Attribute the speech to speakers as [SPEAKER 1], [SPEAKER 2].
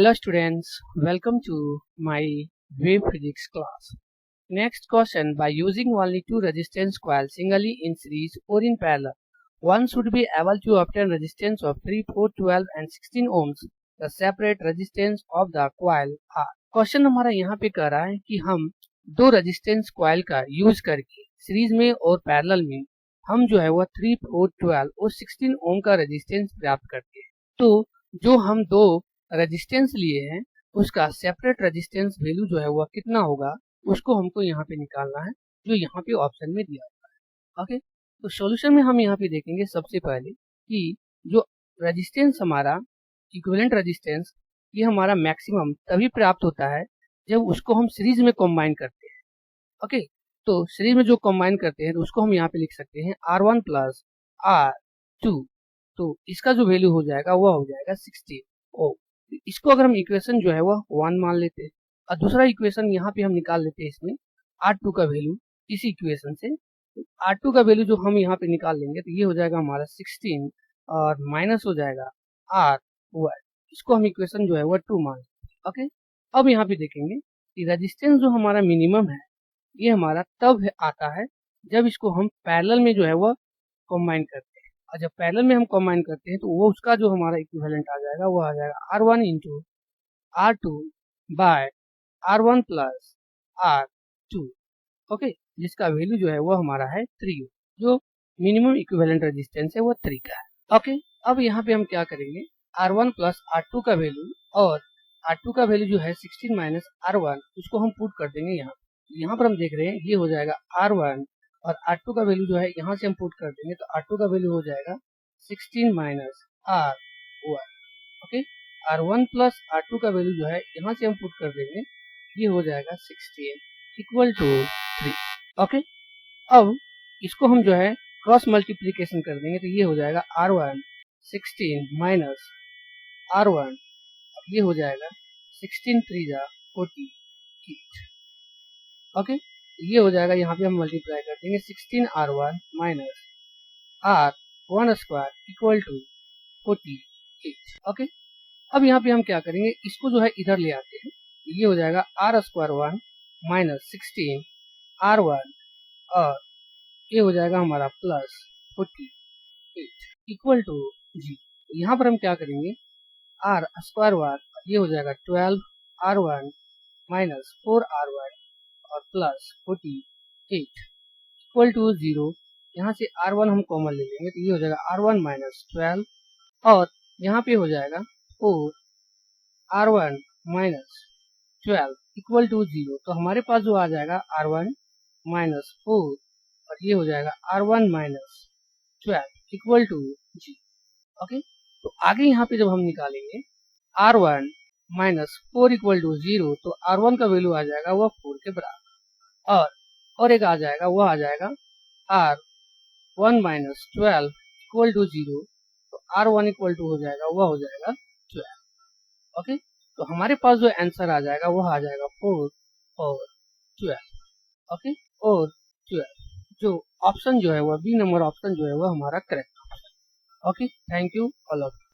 [SPEAKER 1] Hello students, welcome to my wave physics class. Next question, by using only two resistance coils singly in series or in parallel, one should be able to obtain resistance of 3, 4, 12 and 16 ohms. The separate resistance of the coil are. Question हमारा यहाँ पे कह रहा है कि हम दो resistance coil का यूज करके सीरीज में और पैरेलल में हम जो है वह 3, 4, 12 और 16 ओम का रेजिस्टेंस प्राप्त करते हैं। तो जो हम दो रेजिस्टेंस लिए हैं उसका सेपरेट रेजिस्टेंस वैल्यू जो है वह कितना होगा उसको हमको यहाँ पे निकालना है, जो यहाँ पे ऑप्शन में दिया हुआ है। ओके, तो सॉल्यूशन में हम यहाँ पे देखेंगे सबसे पहले कि जो रेजिस्टेंस हमारा इक्विवेलेंट रेजिस्टेंस ये हमारा मैक्सिमम तभी प्राप्त होता है जब उसको हम सीरीज में कंबाइन करते हैं। ओके, तो सीरीज में जो कंबाइन करते हैं तो उसको हम यहाँ पे लिख सकते हैं R1 प्लस R2। तो इसका जो वैल्यू हो जाएगा वह हो जाएगा 16 ओम। इसको अगर हम इक्वेशन जो है वह 1 मान लेते हैं और दूसरा इक्वेशन यहाँ पे हम निकाल लेते हैं इसमें R2 का वैल्यू इसी इक्वेशन से। तो R2 का वैल्यू जो हम यहाँ पे निकाल लेंगे तो ये हो जाएगा हमारा 16 और माइनस हो जाएगा R1। इसको हम इक्वेशन जो है वह 2 मान लेते हैं। ओके, अब यहाँ पे देखेंगे कि रेजिस्टेंस जो हमारा मिनिमम है ये हमारा तब आता है जब इसको हम पैरेलल में जो है वह कंबाइन करते हैं, और जब पैरेलल में हम कंबाइन करते हैं तो वो उसका जो हमारा इक्विवेलेंट आ जाएगा वो आ जाएगा R1 into R2 by R1 plus R2। Okay, जिसका वैल्यू जो है वो हमारा है 3 ओम। जो मिनिमम इक्विवेलेंट रेजिस्टेंस है वो 3 का है। ओके, अब यहाँ पे हम क्या करेंगे, R1 प्लस R2 का वैल्यू और R2 का वैल्यू जो है 16 माइनस R1 उसको हम पुट कर देंगे यहाँ। यहाँ पर हम देख रहे हैं ये हो जाएगा R1 और R2 का वैल्यू जो है यहाँ से हम पुट कर देंगे तो R2 का वैल्यू हो जाएगा 16 minus R1। Okay, R1 plus R2 का वैल्यू जो है यहाँ से हम पुट कर देंगे, ये हो जाएगा 16 इक्वल टू 3। ओके, अब इसको हम जो है क्रॉस मल्टीप्लीकेशन कर देंगे तो ये हो जाएगा R1 16 माइनस R1, ये हो जाएगा 16 3 जा 48। ओके, ये हो जाएगा, यहाँ पे हम मल्टीप्लाई कर देंगे 16 R1 minus R1 square equal to 48। Okay, अब यहाँ पे हम क्या करेंगे, इसको जो है इधर ले आते हैं, ये हो जाएगा R स्क्वायर 1 माइनस 16 R1 और ये हो जाएगा हमारा प्लस 48 इक्वल टू 0। यहाँ पर हम क्या करेंगे, R स्क्वायर 1 ये हो जाएगा 12 R1 माइनस 4 R1 और प्लस 48 इक्वल टू 0। यहाँ से R1 हम कॉमन ले लेंगे तो ये हो जाएगा R1 माइनस 12 और यहाँ पे हो जाएगा 4 R1 माइनस 12 इक्वल टू 0। तो हमारे पास जो आ जाएगा R1 माइनस 4 और ये हो जाएगा R1 minus 12 equal to 0। Okay, तो आगे यहाँ पे जब हम निकालेंगे R1 माइनस 4 इक्वल टू 0 तो R1 का वैल्यू आ जाएगा वह 4 के बराबर और एक आ जाएगा वह आ जाएगा R1 माइनस 12 इक्वल टू 0। तो R1 इक्वल टू हो जाएगा वह हो जाएगा 12। ओके, तो हमारे पास जो आंसर आ जाएगा वह आ जाएगा 4 और 12। ओके, और 12 जो ऑप्शन जो है वह बी नंबर ऑप्शन जो है वह हमारा correct option. Okay, thank you all of.